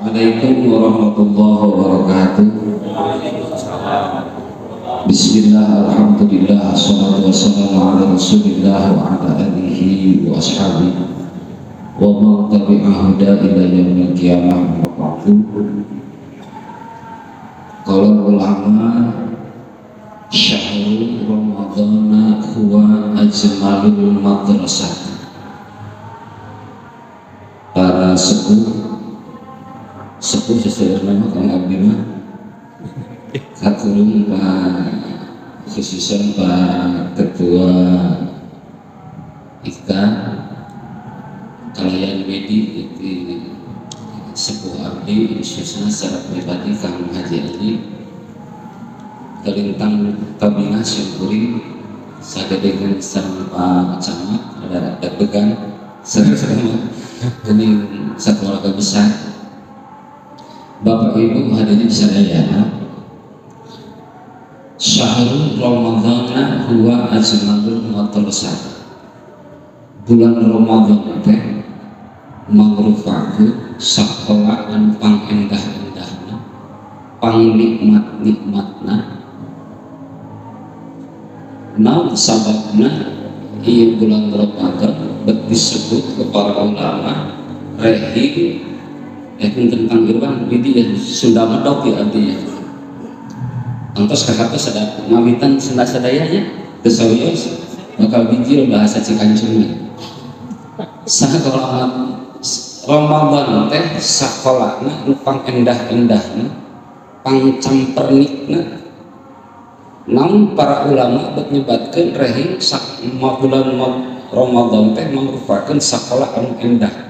Assalamualaikum warahmatullahi wabarakatuh. Bismillah, alhamdulillah, assalatu wassalamu ala rasulillah wa ala alihi wa ashabihi wa man tabi'a huda ila yaumil qiyamah. Qala ulama syahrul ramadhana huwa ajmalul madrasah. Para sepuh sesuai nama Kang Abdi mah kakulung Pak khususan Pak Ketua IKA Kalayan Wedi di sepuh abdi khususnya secara pribadi Kang Haji Ali kelintang kabinah syukuri sagedegan sareng Pak Camat ada deg-degan sareng kening satu keluarga besar. Bapak Ibu hadirin sekalian, syahrul ramadhana huwa ajmalul madrasah. Bulan Ramadan teh mangrupakeun sakola anu pangendah-endahna, pangnikmat-nikmatna. Naon sababna ieu bulan Ramadan disebut ke para ulama rehi tentang Irwan ini ya Sunda medok ya artinya antos kakaknya sedap ngawitan Sunda sadayanya kesawios bakal bijil bahasa Cikancungnya sakola Ramadan teh sakolana nu pangendah-endahna pangcampernikna. Namun para ulama menyebatkan rehi bulan Ramadan teh merupakan sakola anu endah.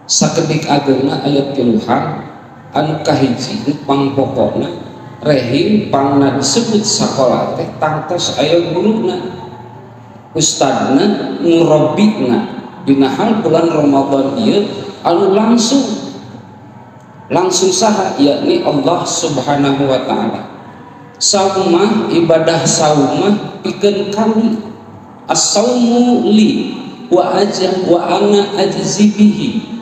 Sakedik agengna ayat tiluhan anu kahiji pang pokokna rehim pangna disebut sakola teh tangtos aya guruna ustadna murabbina dina hal bulan Ramadan ieu anu langsung saha yakni Allah Subhanahu wa taala. Saumah ibadah saumah pikeun kami as-saumu li wa ana ajzi bihi.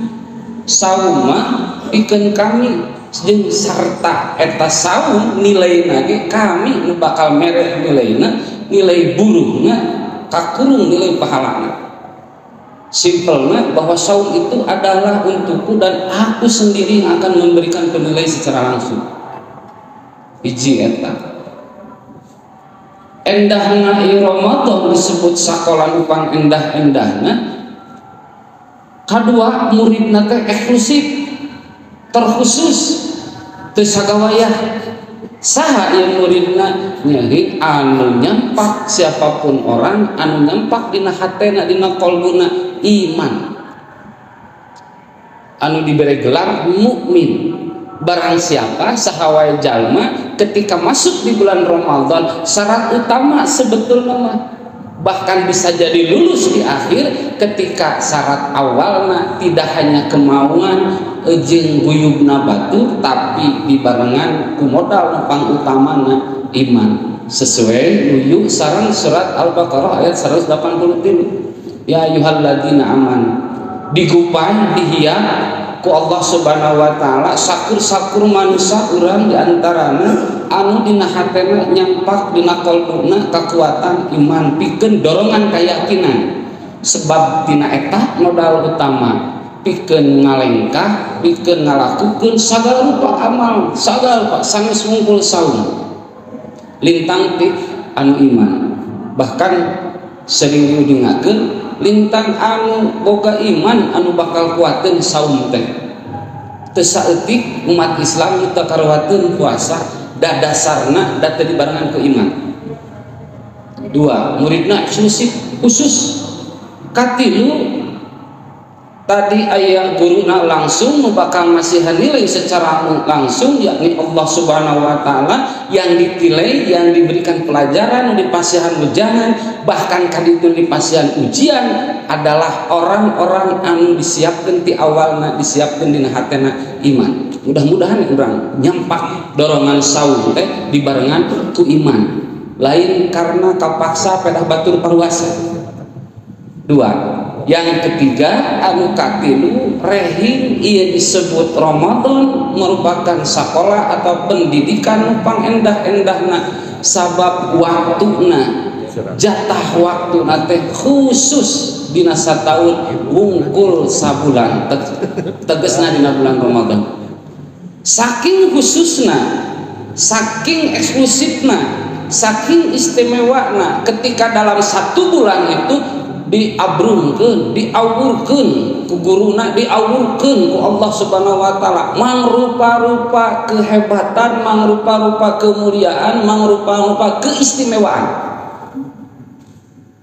Saumah pikeun kami jeung sarta eta saum nilaina ge kami nu bakal mere nilaina nilai buruhna kakurung nilai pahalana. Simpelna bahwa saum itu adalah untukku dan aku sendiri yang akan memberikan penilai secara langsung. Hiji eta endahna ieu Ramadan disebut sakola nu pangendah-endahna. Kadua muridna teh eksklusif terkhusus teu sagawayah saha ieu muridna nyahi anu nyampak siapapun orang anu nyampak dina hatena dina qalbuna iman anu diberi gelar mukmin. Barang siapa sahawai jalma ketika masuk di bulan Ramadan syarat utama sebetulnya mah bahkan bisa jadi lulus di akhir ketika syarat awalnya tidak hanya kemauan jeung guyubna batu tapi dibarengan ku modal pang utamana iman sesuai nuju sareng surat Al-Baqarah ayat 183 ya ayyuhalladzina amanu digupay dihiang ku Allah Subhanahu wa taala sakur-sakur manusia urang diantarana anu dina hatena nyampak dina qalbuna kekuatan iman pikeun dorongan keyakinan sebab dina eta modal utama pikeun ngalengkah pikeun ngalakukeun sagala rupa amal sagala rupa sanes wungkul saum lintang ti anu iman bahkan sering didengakeun lintang anu boga iman anu bakal kuateun saum teh teu saeutik umat Islam teu karuateun puasa da dasarna da teu dibarengan ku iman. Dua muridna eksklusif khusus. Katilu tadi aya guruna langsung nu bakal masihan nilai secara langsung yakni Allah Subhanahu wa taala yang ditilai yang diberikan pelajaran dipasihan ujian bahkan kaditu dipasihan ujian adalah orang-orang anu disiapkeun ti awalna disiapkeun dina hatena iman. Mudah-mudahan urang nyampak dorongan saum teh dibarengan ku iman lain karena kapaksa pedah batur paruasa. Dua Yang ketiga anu katilu rehing ia disebut Ramadan merupakan sekolah atau pendidikan pangendah-endahna sabab waktuna jatah waktu nate khusus dina sataun wungkul sabulan tegesna dina bulan Ramadan. Saking khususna, saking eksklusifna, saking istimewana ketika dalam satu bulan itu diabrungkeun, diawurkeun ku guruna, diawurkeun ku Allah Subhanahu wa taala, mangrupa-rupa kehebatan, mangrupa-rupa kemuliaan, mangrupa-rupa keistimewaan.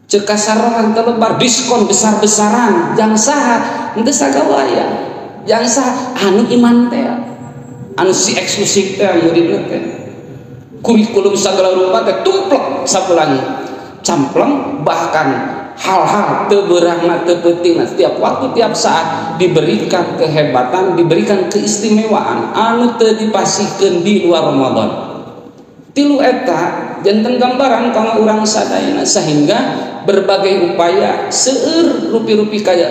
Ceuk kasarangan telebar diskon besar-besaran, jang saha henteu sagawaya, jang saha anu iman teh, anu si eksklusif teh muridna teh. Kurikulum sagala rupa teh tumplek sabulan campleng, bahkan hal-hal teberangna tepeutingna setiap waktu tiap saat diberikan kehebatan, diberikan keistimewaan anu teu dipasihkeun di luar Ramadan. Tilu eta janten gambaran kana urang sadayana, sehingga berbagai upaya seueur rupi-rupi kaya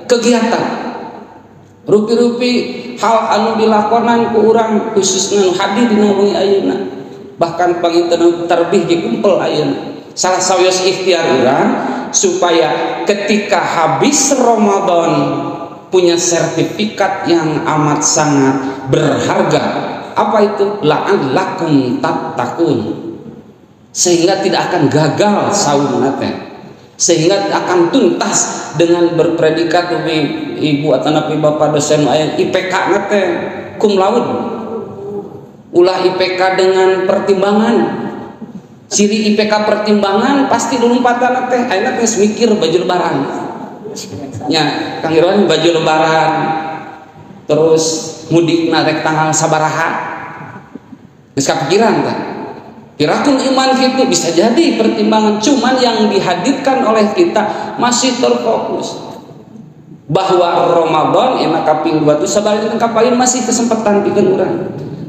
kegiatan, rupi-rupi hal anu dilakonan ku urang khususna hadir dina wengi ayeuna, bahkan panginten tarbih dikumpul ayeuna. Salah sawios ikhtiar urang supaya ketika habis Ramadan punya sertifikat yang amat sangat berharga. Apa itu? La'allakum tattaqun, sehingga tidak akan gagal saum nate, sehingga akan tuntas dengan berpredikat ibu atau napi bapak dosen aya IPK nate cum laude, ulah IPK dengan pertimbangan. Ciri IPK pertimbangan pasti dulu empatan teh ayeuna geus mikir baju lebaran nya Kang Irwan, baju lebaran terus mudikna rek tanggal sabaraha geus kapikiran tah. Kirakeun iman kitu bisa jadi pertimbangan, cuman yang dihadirkan oleh kita masih terfokus bahwa Ramadan enak kaping 2 sabaraha kapain masih kesempatan pikeun urang.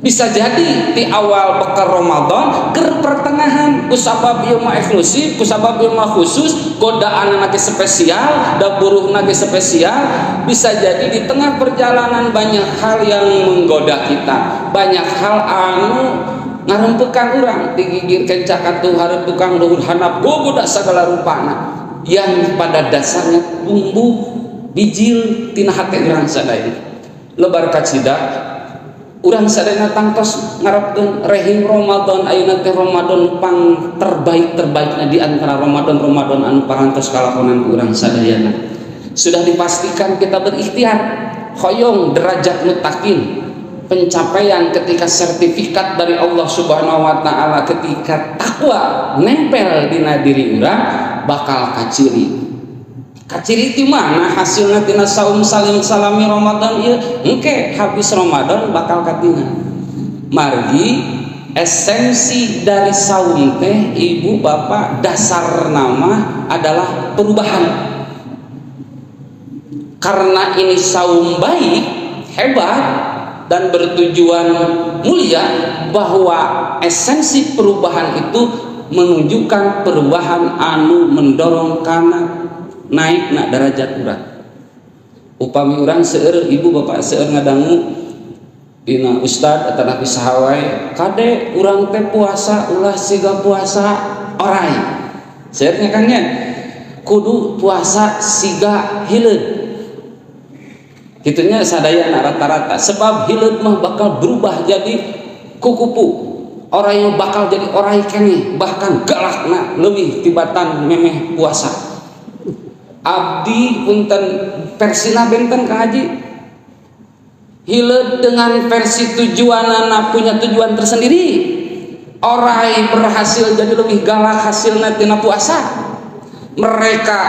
Bisa jadi di awal bekal Ramadan ke pertengahan kusabab ieu mah eksklusif, kusabab ieu mah khusus, godaan nage spesial, da buruh nage spesial. Bisa jadi di tengah perjalanan banyak hal yang menggoda kita, banyak hal anu ngarempekan urang, digigir kencak atuh hareup tukang luhur handap gogoda sagala rupana yang pada dasarnya tumbuh bijil tina hate urang sadaya. Lebar kacida urang sadayana tangtos ngarepkeun rehing Ramadan ayeuna teh Ramadan pang terbaik-terbaikna di antara Ramadan anu parantos kalakonan urang sadayana. Sudah dipastikan kita berikhtiar hoyong derajat mutakin, pencapaian ketika sertifikat dari Allah Subhanahu wa taala, ketika takwa nempel dina diri urang bakal kaciri. Kaciri di mana hasilnya tina saum salim salami Ramadan ieu engke habis Ramadan bakal katingan. Margi esensi dari saum teh ibu bapak dasar nama adalah perubahan. Karena ini saum baik, hebat dan bertujuan mulia, bahwa esensi perubahan itu menunjukkan perubahan anu mendorong kana naik na derajat urang. Upami urang seueur ibu bapak seueur ngadangu dina ustad atau nabi sahawai kade urang teh puasa ulah siga puasa orai seueurnya kan nya kudu puasa siga hileud kitunya sadaya rata-rata, sebab hileud mah bakal berubah jadi kukupu, orai bakal jadi orai keneh, bahkan galakna leuwih tibatan memeh puasa. Abdi punten versina benten Kang Haji, hileud dengan versi tujuanana punya tujuan tersendiri, orai berhasil jadi lebih galak hasilna tina puasa. Mereka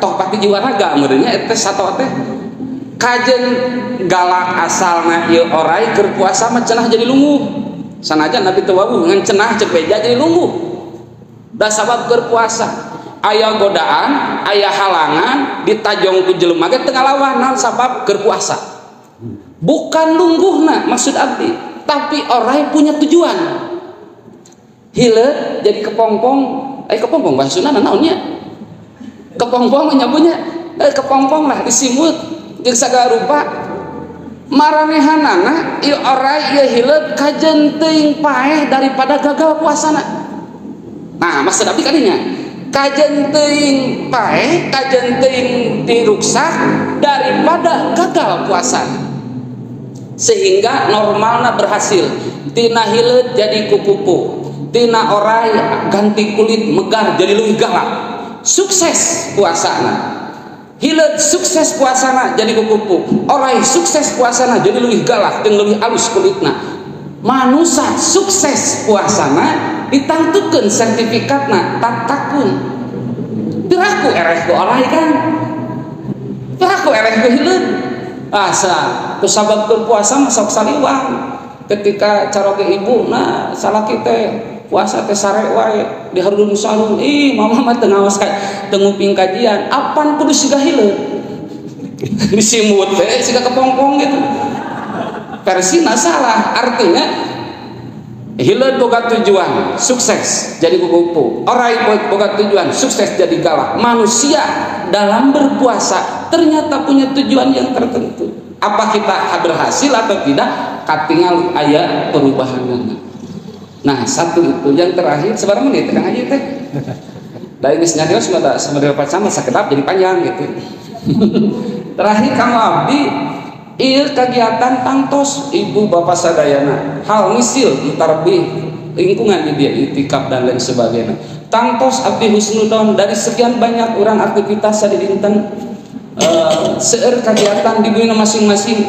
toh pati jiwa raga meureunnya eta sato teh kajen galak asalna ieu orai keur puasa mah cenah jadi lungguh, sanajan Nabi teu wawuh ngan cenah cek beja jadi lungguh da sabab keur puasa. Aya godaan, aya halangan, ditajong ku jelema ge teu ngalawan sabab keur puasa. Bukan lungguhna maksud abdi, tapi orai punya tujuan. Hileud jadi kepompong, kepompong bahasuna naonnya? Kepompong nyambutnya kepompong lah disimut jeung sagala rupa maranehanana ieu orai ieu hileud kajen teuing paeh daripada gagal puasana. Nah maksud abdi kadinya kajen teuing paeh kajen teuing diruksak daripada gagal puasana, sehingga normalna berhasil tina hileud jadi kupupu, tina orai ganti kulit megar jadi leuwih galak, sukses puasana. Hileud sukses puasana jadi kukupu, orai sukses puasana jadi leuwih galak jeung leuwih alus kulitna. Manusia sukses puasana ditangtukeun sertifikatna takun. Teraku ereh ku orai kan, teraku ereh ku hileud. Asa kusababkeun puasa mah sok saliwang. Ketika caroge ibu, nah salaki teh puasa teh sare wae diharudun sarung, ih mama mah teu ngaos teu nguping kajian, apan kudu siga hileud disimut teh siga kepompong gitu. Versina salah, artinya hileud boga tujuan sukses jadi kukupu, orai boga tujuan sukses jadi galak. Manusia dalam berpuasa ternyata punya tujuan yang tertentu. Apa kita berhasil atau tidak katingal aya perubahanna. Nah satu itu yang terakhir sebarang menit Kang Haji teh dari geus nyarios sebenarnya sama sakedap jadi panjang gitu. Terakhir Kang Abdi ieu kegiatan tangtos ibu bapak sadayana hal misil tarbih lingkungan di dia itikaf dan lain sebagainya. Tangtos abdi husnudon dari sekian banyak orang aktivitas di dinten seueur kegiatan di dunia masing-masing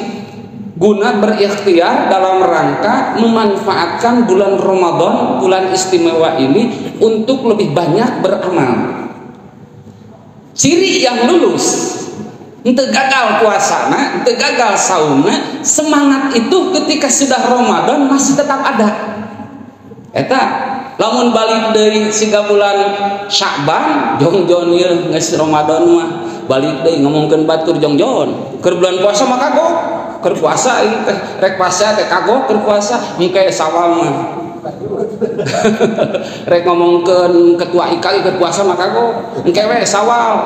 guna berikhtiar dalam rangka memanfaatkan bulan Ramadan, bulan istimewa ini untuk lebih banyak beramal. Ciri yang lulus ente gagal puasana, ente gagal saumna, semangat itu ketika sudah Ramadan masih tetap ada. Eta lamun balik deui siga bulan Sya'ban jongjon ieu geus Ramadan mah balik deui ngomongkeun batur jongjon keur bulan puasa mah kagok keur puasa ieu teh rek puasa teh kagok keur puasa engke Sawal mah rek ngomongkeun ketua IKI keur puasa mah kagok engke we Sawal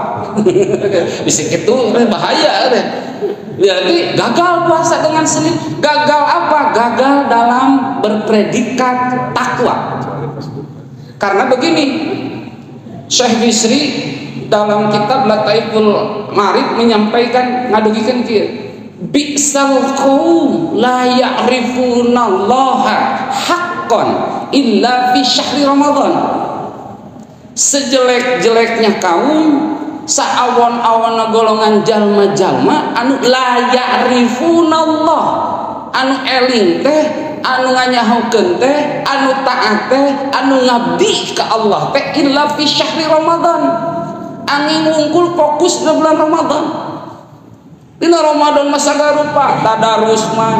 bisi kitu bahaya teh. Berarti gagal puasa dengan sendiri. Gagal apa? Gagal dalam berpredikat takwa. Karena begini, Syekh Bisri dalam kitab Lataiful Ma'arif menyampaikan ngadugikeun kieu, bi'sal qaum la ya'rifunallaha haqqan illa fi syahri Ramadan. Sejelek-jeleknya kaum, saawon-awon golongan jalma-jalma anu la ya'rifunallah, anu eling teh, anu nganyahokeun teh, anu taat teh, anu ngabdi ka Allah teh illa fi syahri Ramadan. Angin ngungkul fokus di bulan Ramadan. Dina Ramadan mah sagala rupa tadarus mah,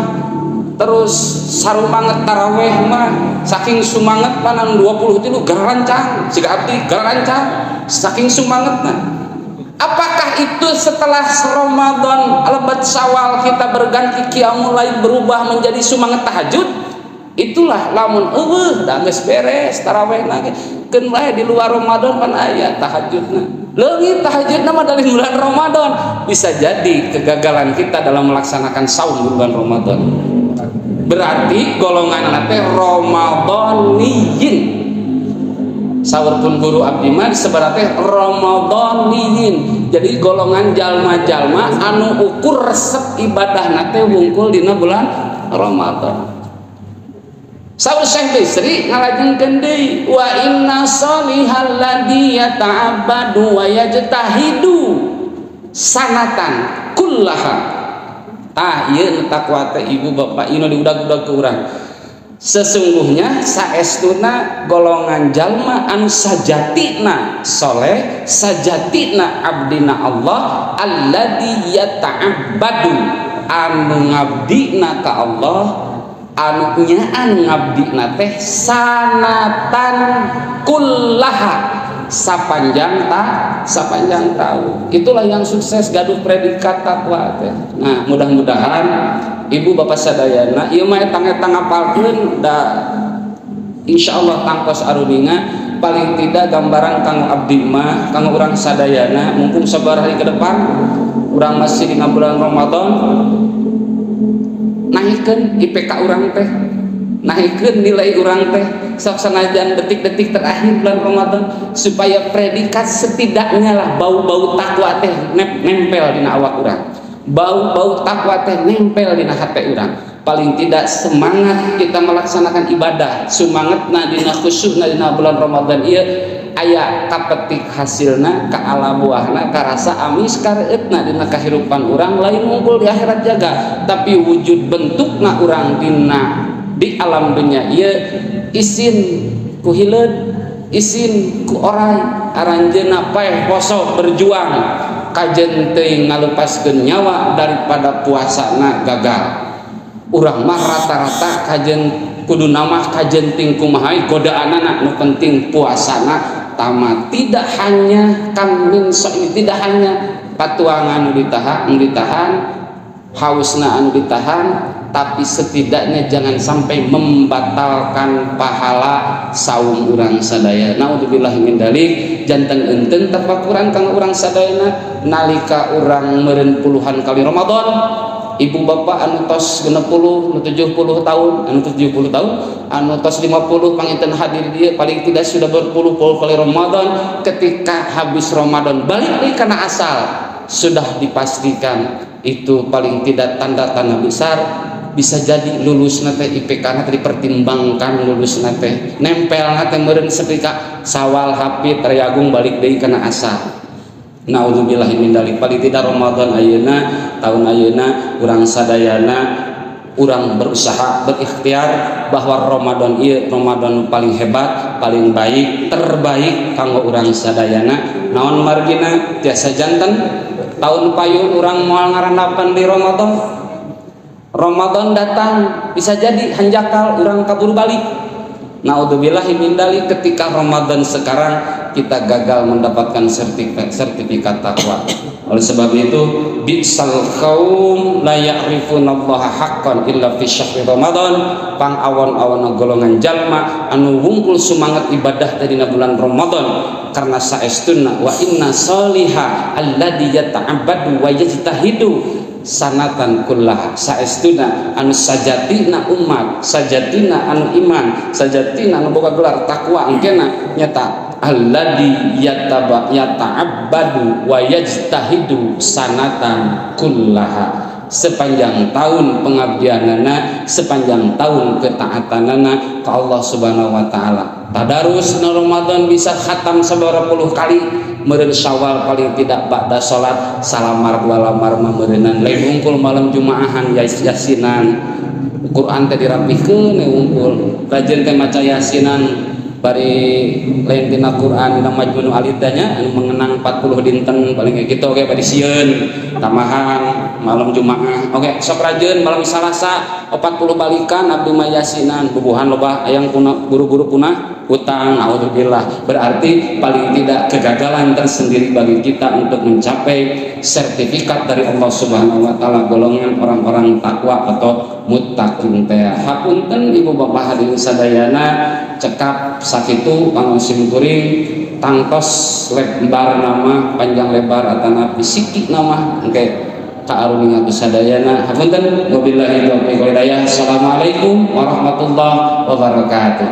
terus sarumanget taraweh mah saking sumanget panan 23 garancang siga abdi garancang saking sumangetna. Apakah itu setelah Ramadan lebat Syawal kita berganti qiyamul lail berubah menjadi sumanget tahajud? Itulah lamun eueuh da geus beres tarawehna ge keun wae di luar Ramadan pan aya tahajudna. Leungit tahajudna mah dari bulan Ramadan. Bisa jadi kegagalan kita dalam melaksanakan saum di bulan Ramadan. Berarti golongan teh Ramadhaniyin. Saurpun guru abdi mah sebenarnya Ramadhaniyin. Jadi golongan jalma-jalma anu ukur resep ibadah nate wungkul dina bulan Ramadan. Saur Syekh Bisri ngalajengkeun deui wa inna sholihal ladzi yata'abbadu wa yajtahidu sanatan kullaha. Tah ieu takwa teh ibu bapak ieu diudag-udag ke urang. Sesungguhnya saestuna golongan jalma anu sajatina soleh, sajatina abdina Allah, alladzi yata'abbadu anu ngabdina ka Allah, anu nyaan ngabdina teh sanatan kullaha sapanjang tahun. Itulah yang sukses gaduh predikat takwa teh. Nah, mudah-mudahan ibu bapak sadayana ieu mah etang-etang ngapalkeun da insyaallah tangkos arudinga paling tidak gambaran kanggo abdi mah kanggo urang sadayana mumpung sabar hari ke depan urang masih dina bulan Ramadan naikkeun IPK urang teh, naikkeun nilai urang teh sok sanajan detik-detik terakhir bulan Ramadan supaya predikat setidaknya lah bau-bau takwa teh nempel dina awak urang, bau-bau takwa teh nempel dina hate urang. Paling tidak semangat kita melaksanakan ibadah, semangatna dina khusyukna dina bulan Ramadan ieu aya kapetik hasilna ka ala buahna karasa amis kareutna dina kahirupan urang lain ngumpul di akhirat jaga, tapi wujud bentukna urang dina di alam dunia ieu isin ku hileud, isin ku orai, aranjeunna paeh poso berjuang kajen teuing ngalupaskeun nyawa daripada puasana gagal. Urang mah rata-rata kajen kudu namah kajen ting kumaha godaanana nu penting puasana tamat. Tidak hanya kamin ini tidak hanya patuangan nu ditahan hausna anu ditahan, tapi setidaknya jangan sampai membatalkan pahala saum urang sadaya. Naudzubillahi min dzalik. Janten enten tafakuran kang urang sadayana nalika urang meureun puluhan kali Ramadan. Ibu bapak anu tos 60, anu 70 tahun, anu 70 tahun, anu tos 50 panginten hadir dia paling tidak sudah berpuluh-puluh kali Ramadan. Ketika habis Ramadan balik deui kana asal, sudah dipastikan itu paling tidak tanda-tanda besar bisa jadi lulus nate IPK nate dipertimbangkan lulus nate nempel nate meureun setrika sawal hafid tarayagung balik deui kana asal. Naudzubillahi min dzalik. Paling tidak Ramadan ayeuna tahun ayeuna urang sadayana urang berusaha berikhtiar bahwa Ramadan ieu Ramadan paling hebat, paling baik, terbaik kanggo urang sadayana. Naon margina tiasa janten tahun payun urang moal ngarandapan di Ramadan. Ramadan datang bisa jadi hanjakal urang kabur balik. Naudzubillahi min dzalik. Ketika Ramadan sekarang kita gagal mendapatkan sertifikat takwa. Oleh sebab itu, bi'sal qaum la ya'rifunallaha haqqan illa fi syahri Ramadan. Pang awan-awan golongan jalma anu wungkul semangat ibadah dina bulan Ramadan karena saestuna wa inna sholiha alladzi yata'abbadu wa yajtahidu sanatan kullah saestuna anu sajatina umat, sajatina anu iman, sajatina anu boga gelar takwa engkena nyata alladzi yata'abbadu wa yajtahidu sanatan kullaha. Sepanjang tahun pengabdianana, sepanjang tahun ketaatanana ke Allah Subhanahu wa taala. Tadarus na Ramadan bisa khatam sabaraha puluh kali, meureun Syawal paling tidak ba'da salat salamar dua lamar mameureunnan lain ungkul malam Jumaahan yasinan Quran teh dirapihkeun ungkul rajin teh maca yasinan bari lain dina Quran dina Majmu' Alidanya anu mengenang 40 dinten paling kayak gitu oke bari sieun tamahan malam Jumaah oke sok rajin malam Salasa 40 balikan abdi mah yasinan bubuhan loba aya guru-guru punah utang. Naudzubillah. Berarti paling tidak kegagalan tersendiri bagi kita untuk mencapai sertifikat dari Allah Subhanahu wa taala golongan orang-orang takwa atau muttaqin teh. Hapunten ibu bapak hadirin sadayana cekap sakitu pangusim kuring tangtos lebar nama panjang lebar atana fisiki nama engke ta'aruni ngatu sadayana. Hapunten wabillahi taufiq wal hidayah. Assalamualaikum warahmatullahi wabarakatuh.